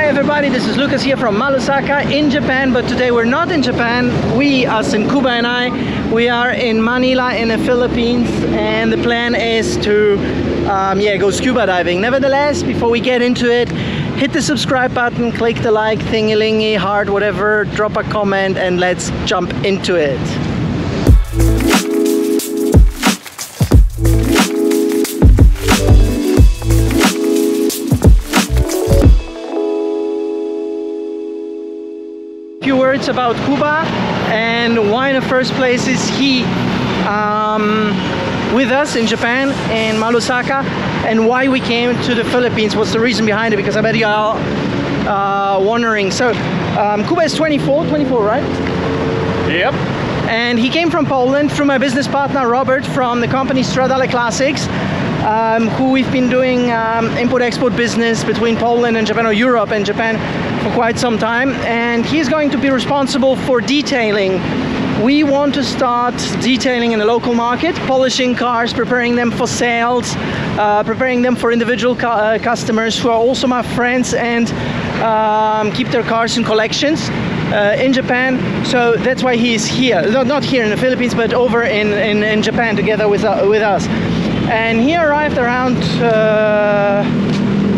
everybody, this is Lucas here from Malusaka in Japan, but today we're not in Japan. Us in Kuba and I, we are in Manila in the Philippines, and the plan is to go scuba diving. Nevertheless, before we get into it, hit the subscribe button, click the like, thingy-lingy, heart, whatever, drop a comment, and let's jump into it. Few words about Kuba and why in the first place is he with us in Japan, in Malusaka, and why we came to the Philippines. What's the reason behind it? Because I bet you are wondering. So Kuba is 24, right? Yep. And he came from Poland through my business partner Robert from the company Stradale Classics, who we've been doing import-export business between Poland and Japan, or Europe and Japan, for quite some time. And he's going to be responsible for detailing. We want to start detailing in the local market, polishing cars, preparing them for sales, preparing them for individual customers who are also my friends and keep their cars in collections in Japan. So that's why he's here, not here in the Philippines, but over in Japan together with us. And he arrived around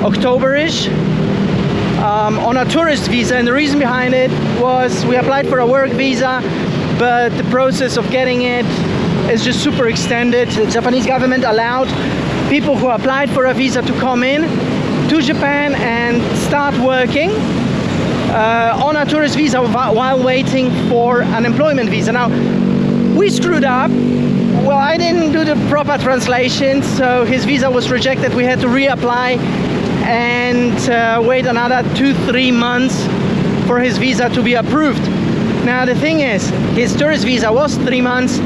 October-ish on a tourist visa, and the reason behind it was we applied for a work visa, but the process of getting it is just super extended. The Japanese government allowed people who applied for a visa to come in to Japan and start working on a tourist visa while waiting for an employment visa. Now, we screwed up. Well, I didn't do the proper translation, so his visa was rejected. We had to reapply and wait another 2-3 months for his visa to be approved. Now the thing is, his tourist visa was 3 months.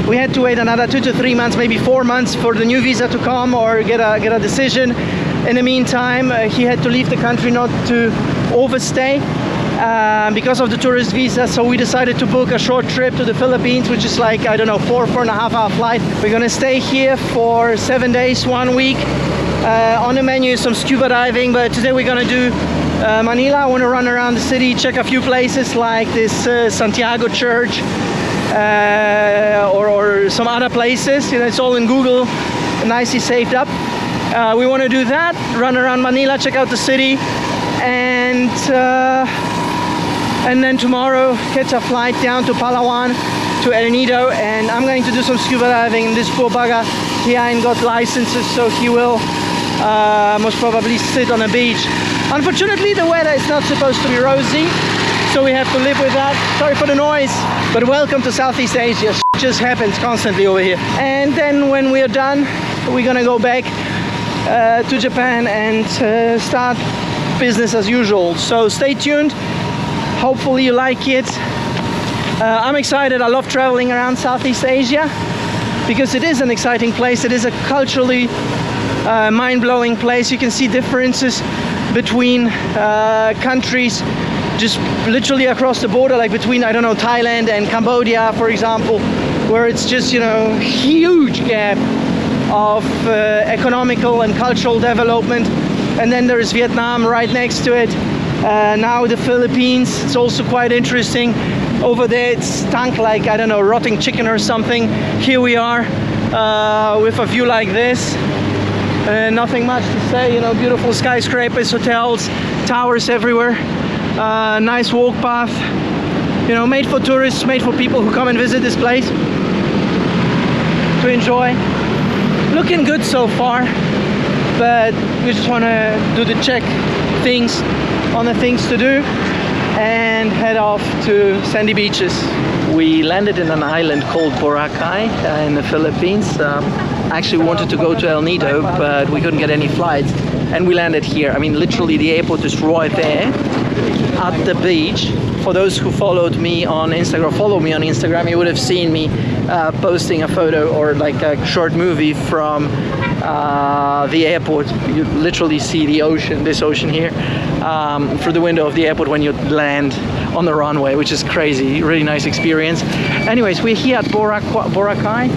We had to wait another 2 to 3 months, maybe 4 months for the new visa to come or get a decision. In the meantime, he had to leave the country not to overstay because of the tourist visa. So we decided to book a short trip to the Philippines, which is like, I don't know, 4.5 hour flight. We're gonna stay here for 7 days, 1 week. On the menu is some scuba diving, but today we're gonna do Manila. I want to run around the city, check a few places like this Santiago Church or some other places. You know, it's all in Google, nicely saved up. We want to do that, run around Manila, check out the city, and then tomorrow catch a flight down to Palawan, to El Nido, and I'm going to do some scuba diving. This poor bugger, he ain't got licenses, so he will most probably sit on a beach. Unfortunately, the weather is not supposed to be rosy, so we have to live with that. Sorry for the noise, but welcome to Southeast Asia. It just happens constantly over here. And then when we are done, we're gonna go back to Japan and start business as usual. So stay tuned. Hopefully you like it. I'm excited. I love traveling around Southeast Asia because it is an exciting place. It is a culturally mind-blowing place. You can see differences between countries just literally across the border, like between, I don't know, Thailand and Cambodia, for example, where it's just, you know, huge gap of economical and cultural development. And then there is Vietnam right next to it. Now the Philippines, it's also quite interesting. Over there it's stunk like, I don't know, rotting chicken or something. Here we are with a view like this. Nothing much to say, you know, beautiful skyscrapers, hotels, towers everywhere. Nice walk path, you know, made for tourists, made for people who come and visit this place to enjoy. Looking good so far, but we just want to do the check things on the things to do and head off to sandy beaches. We landed in an island called Boracay in the Philippines. I actually wanted to go to El Nido, but we couldn't get any flights, and we landed here. I mean, literally the airport is right there at the beach. For those who followed me on Instagram, follow me on Instagram, you would have seen me posting a photo or like a short movie from the airport. You literally see the ocean, this ocean here, through the window of the airport when you land on the runway, which is crazy. Really nice experience. Anyways, we're here at Boracay.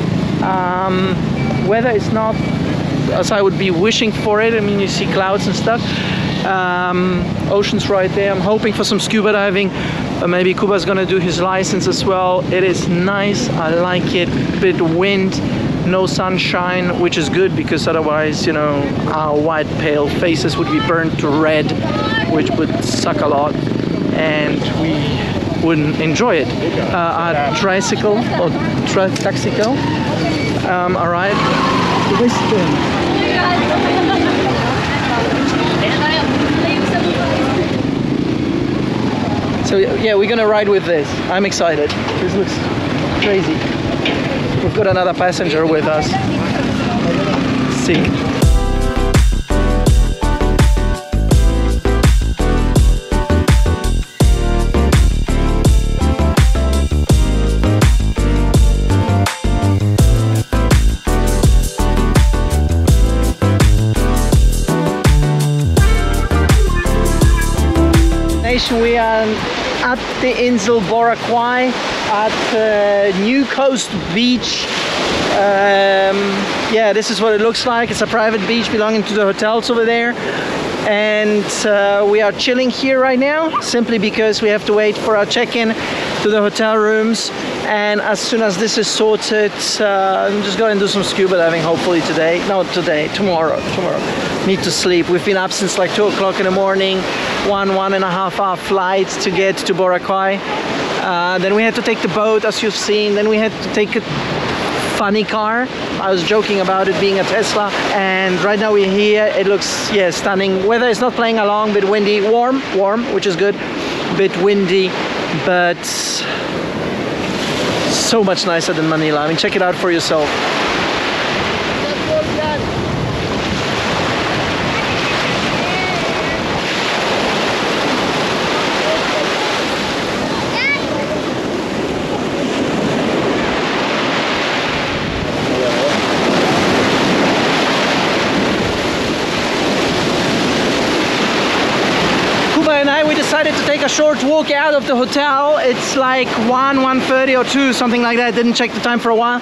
Weather is not as I would be wishing for it. I mean, you see clouds and stuff, Ocean's right there. I'm hoping for some scuba diving. Maybe Kuba's gonna do his license as well. It is nice, I like it. Bit wind, no sunshine, which is good because otherwise, you know, our white pale faces would be burned to red, which would suck a lot, and we wouldn't enjoy it. Our tricycle or taxicle arrived. So yeah, we're gonna ride with this. I'm excited. This looks crazy. We've got another passenger with us. Let's see. We are at the Insel Boracay at New Coast Beach. Yeah, this is what it looks like. It's a private beach belonging to the hotels over there, and we are chilling here right now simply because we have to wait for our check-in to the hotel rooms. And as soon as this is sorted, I'm just going to do some scuba diving, hopefully today. No, today, tomorrow. Need to sleep. We've been up since like 2 o'clock in the morning. 1.5 hour flight to get to Boracay. Then we had to take the boat, as you've seen. Then we had to take a funny car. I was joking about it being a Tesla. And right now we're here. It looks, yeah, stunning. Weather is not playing along, a bit windy, warm, which is good. A bit windy, but so much nicer than Manila. I mean, check it out for yourself. Decided to take a short walk out of the hotel. It's like 1:30 or 2, something like that. Didn't check the time for a while.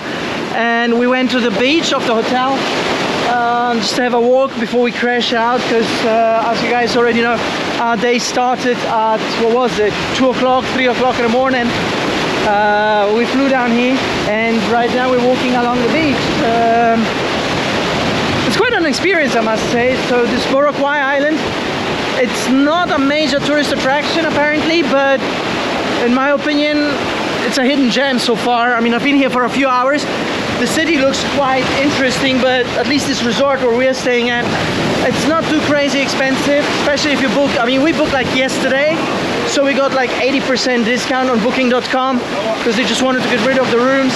And we went to the beach of the hotel just to have a walk before we crash out, because as you guys already know, our day started at, what was it, 2 o'clock, 3 o'clock in the morning. We flew down here, and right now we're walking along the beach. It's quite an experience, I must say. So this Boracay Island, it's not a major tourist attraction apparently, but in my opinion it's a hidden gem so far. I mean, I've been here for a few hours. The city looks quite interesting, but at least this resort where we're staying at, it's not too crazy expensive, especially if you book. I mean, we booked like yesterday, so we got like 80% discount on booking.com because they just wanted to get rid of the rooms.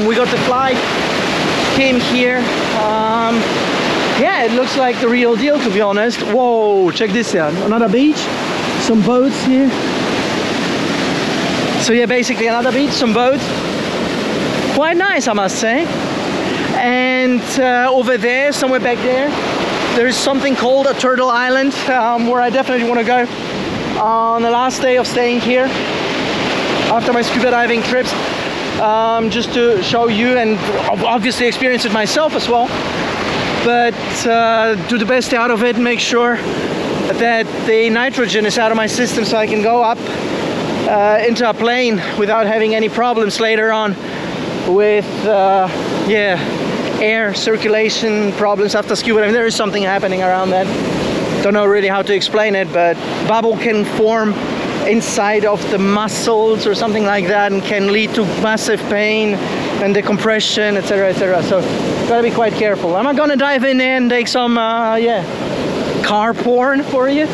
We got the flight, came here. Yeah, it looks like the real deal, to be honest. Whoa, check this out. Another beach, some boats here. So yeah, basically another beach, some boats. Quite nice, I must say. And over there, somewhere back there is something called a Turtle Island, where I definitely want to go on the last day of staying here after my scuba diving trips, just to show you and obviously experience it myself as well. But do the best out of it, make sure that the nitrogen is out of my system so I can go up into a plane without having any problems later on with yeah, air circulation problems after scuba diving. There is something happening around that. Don't know really how to explain it, but bubble can form inside of the muscles or something like that and can lead to massive pain and decompression, etc., etc. So gotta be quite careful. I'm not gonna dive in there and take some yeah, car porn for you.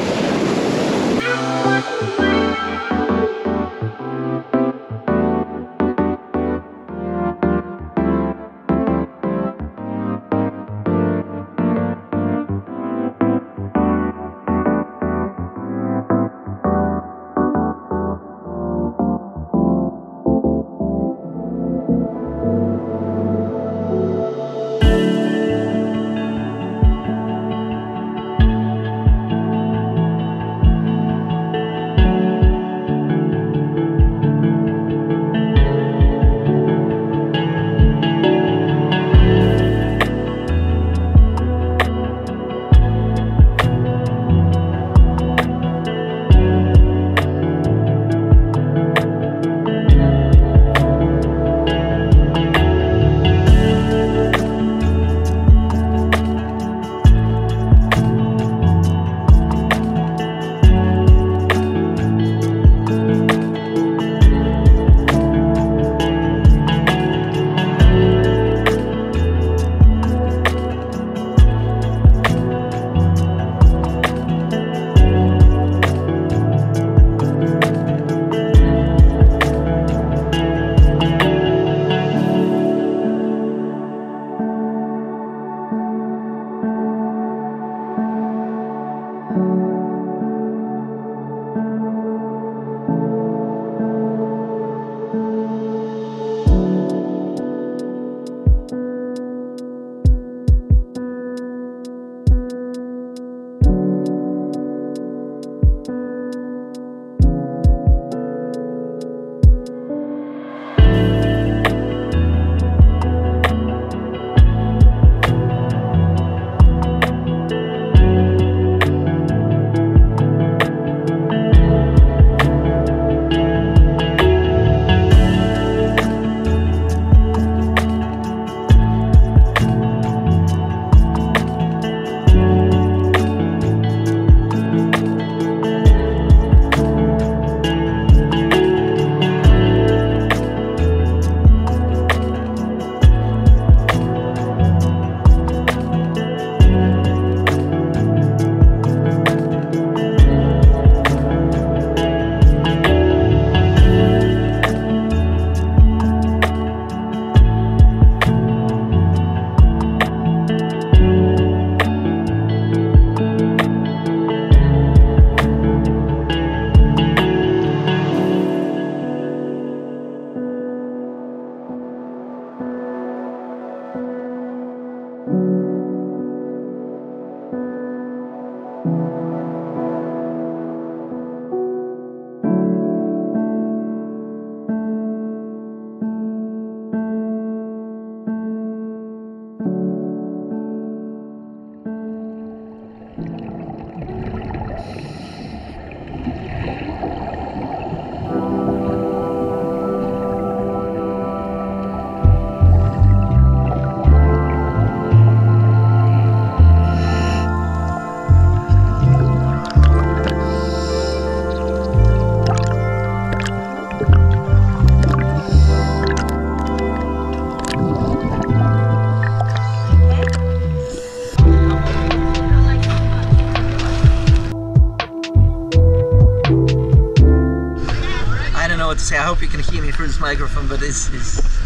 I hope you can hear me through this microphone, but it's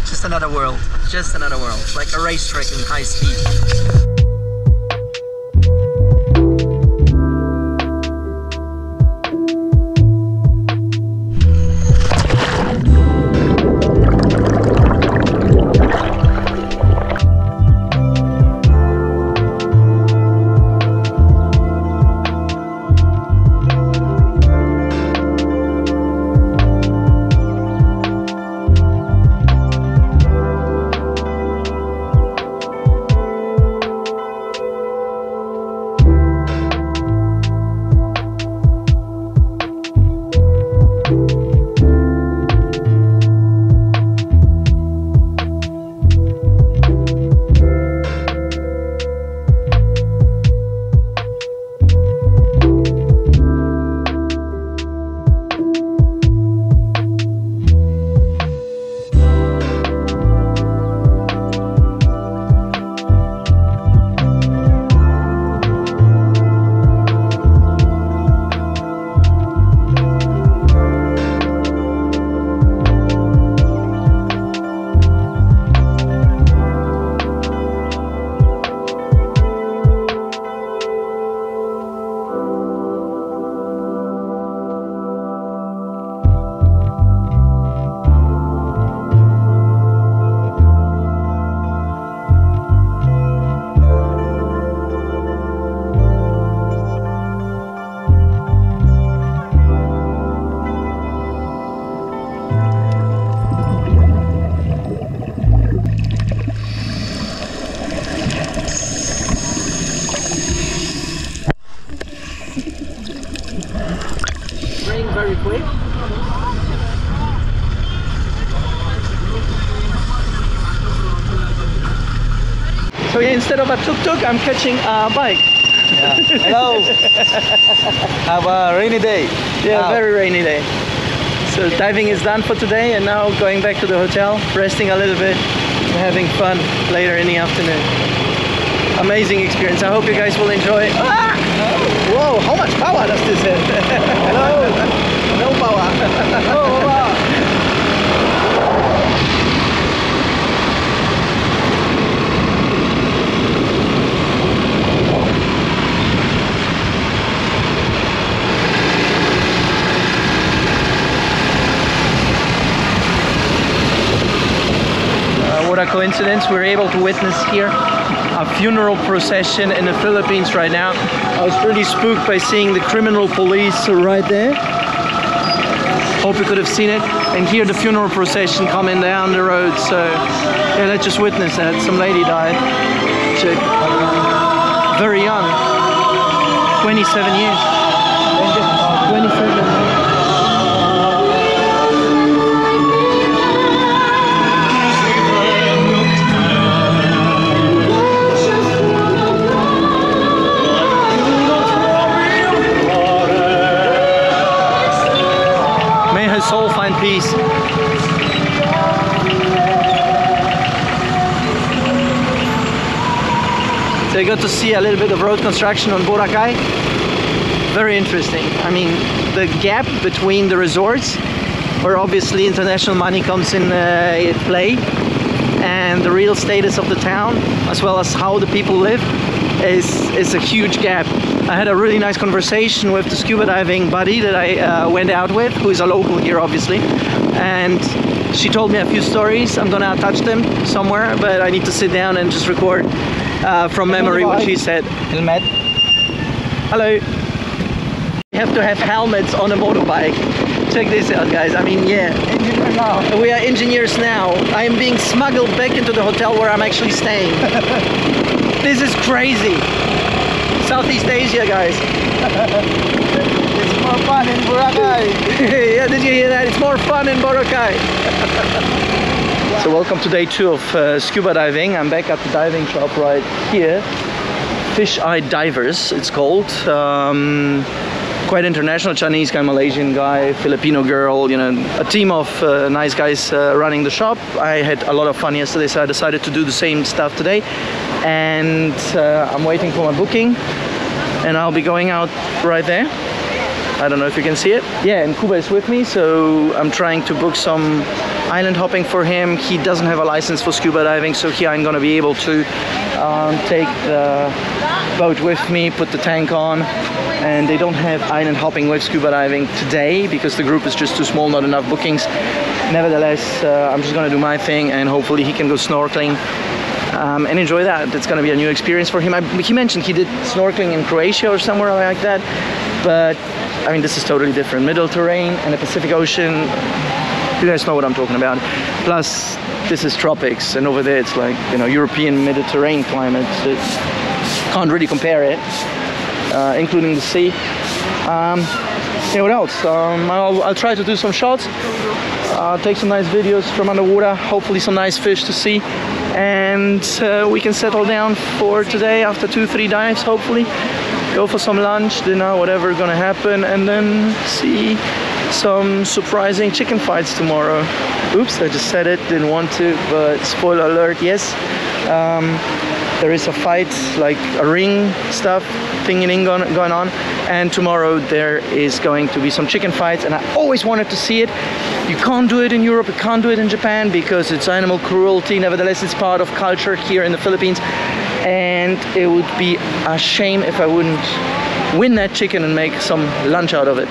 just another world. Just another world. It's like a racetrack in high speed. Very quick. So yeah, instead of a tuk-tuk, I'm catching a bike. Yeah. Hello. Have a rainy day. Yeah, very rainy day. So diving is done for today, and now going back to the hotel, resting a little bit, and having fun later in the afternoon. Amazing experience. I hope you guys will enjoy. Ah! Whoa, how much power does this have? Hello. No power. No power. What a coincidence, we're able to witness here a funeral procession in the Philippines right now. I was really spooked by seeing the criminal police right there. Hope you could have seen it. And here the funeral procession coming down the road. So yeah, let's just witness that. Some lady died. She, very young. 27 years. 27. Soul find peace. So you got to see a little bit of road construction on Boracay. Very interesting. I mean, the gap between the resorts, where obviously international money comes in play, and the real status of the town, as well as how the people live, is a huge gap. I had a really nice conversation with the scuba diving buddy that I went out with, who is a local here obviously, and she told me a few stories. I'm gonna attach them somewhere, but I need to sit down and just record from memory what she said. Helmet. Hello. You have to have helmets on a motorbike. Check this out, guys. I mean, yeah. We are engineers now. I am being smuggled back into the hotel where I'm actually staying. This is crazy. Southeast Asia, guys. It's more fun in Boracay. Yeah, did you hear that? It's more fun in Boracay. So welcome to day 2 of scuba diving. I'm back at the diving shop right here. Fish Eye Divers, it's called. Quite international, Chinese guy, Malaysian guy, Filipino girl, you know, a team of nice guys running the shop. I had a lot of fun yesterday, so I decided to do the same stuff today. And I'm waiting for my booking, and I'll be going out right there. I don't know if you can see it. Yeah, and Kuba is with me, so I'm trying to book some island hopping for him. He doesn't have a license for scuba diving, so here I'm gonna be able to take the boat with me, put the tank on, and they don't have island hopping with scuba diving today because the group is just too small, not enough bookings. Nevertheless, I'm just gonna do my thing, and hopefully he can go snorkeling and enjoy that. It's gonna be a new experience for him. He mentioned he did snorkeling in Croatia or somewhere like that, but I mean, this is totally different. Middle terrain and the Pacific Ocean. You guys know what I'm talking about. Plus, this is tropics, and over there it's like, you know, European Mediterranean climate. So can't really compare it, including the sea. Yeah, what else? I'll try to do some shots, take some nice videos from underwater, hopefully some nice fish to see, and we can settle down for today after 2-3 dives, hopefully. Go for some lunch, dinner, whatever gonna happen, and then see some surprising chicken fights tomorrow. Oops, I just said it, didn't want to, but spoiler alert, yes. There is a fight, like a ring stuff, thingy going on, and tomorrow there is going to be some chicken fights, and I always wanted to see it. You can't do it in Europe, you can't do it in Japan because it's animal cruelty. Nevertheless, it's part of culture here in the Philippines, and it would be a shame if I wouldn't win that chicken and make some lunch out of it.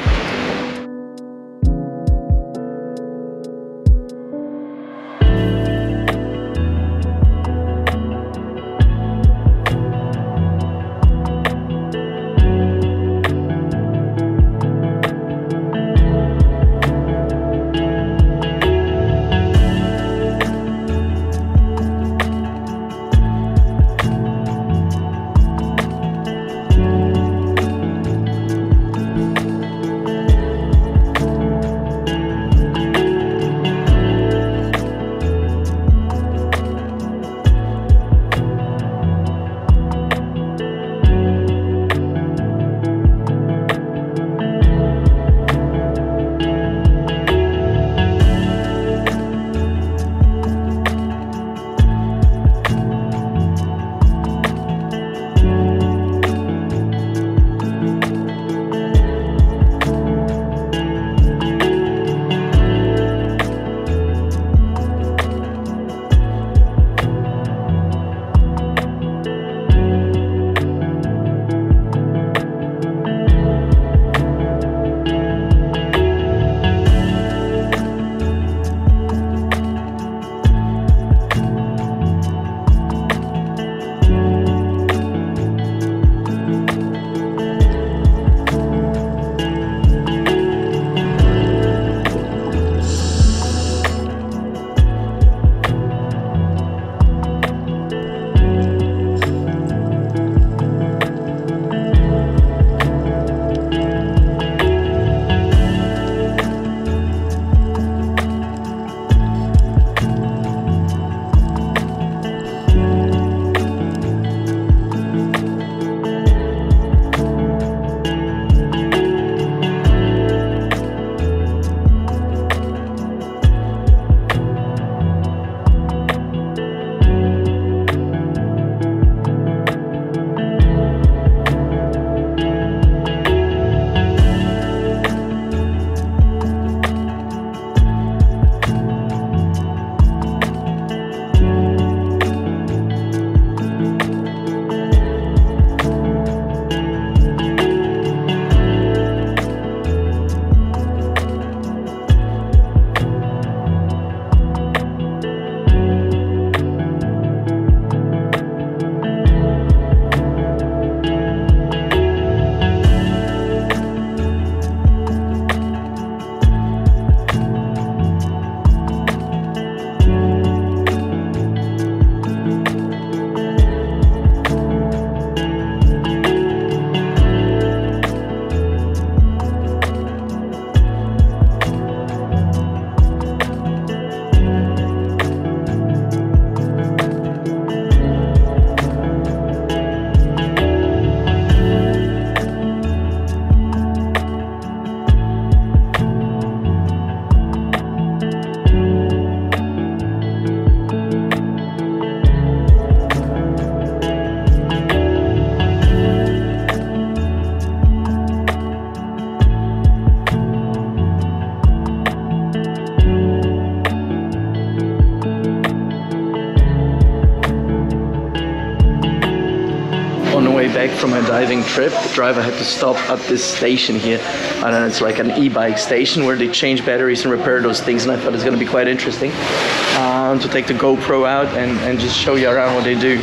from my diving trip, the driver had to stop at this station here. I don't know, it's like an e-bike station where they change batteries and repair those things, and I thought it's going to be quite interesting to take the GoPro out and just show you around what they do.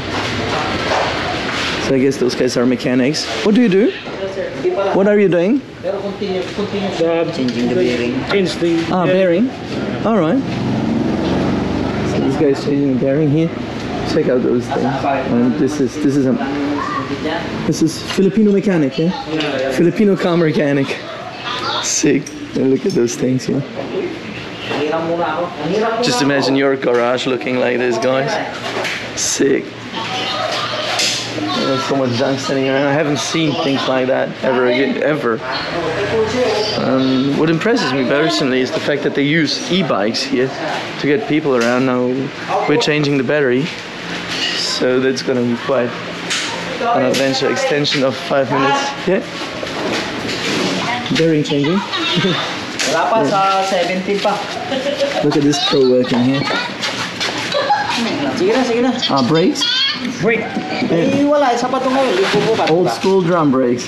So I guess those guys are mechanics. What do you do? What are you doing? Changing the bearing. Change the Bearing. All right. So this guy's changing the bearing here. Check out those things. And this is Filipino mechanic, yeah? Filipino car mechanic. Sick. And look at those things here. Just imagine your garage looking like this, guys. Sick. There's so much junk standing around. I haven't seen things like that ever again, ever. What impresses me personally is the fact that they use e-bikes here to get people around. Now we're changing the battery, so that's gonna be quite an adventure. Extension of 5 minutes. Yeah. Bearing changing. Wala pa sa 17 pa. Look at this pro working here. Sige na. Brakes. Brake. Eh, wala. Isa pa ito ngayon. Old school drum brakes.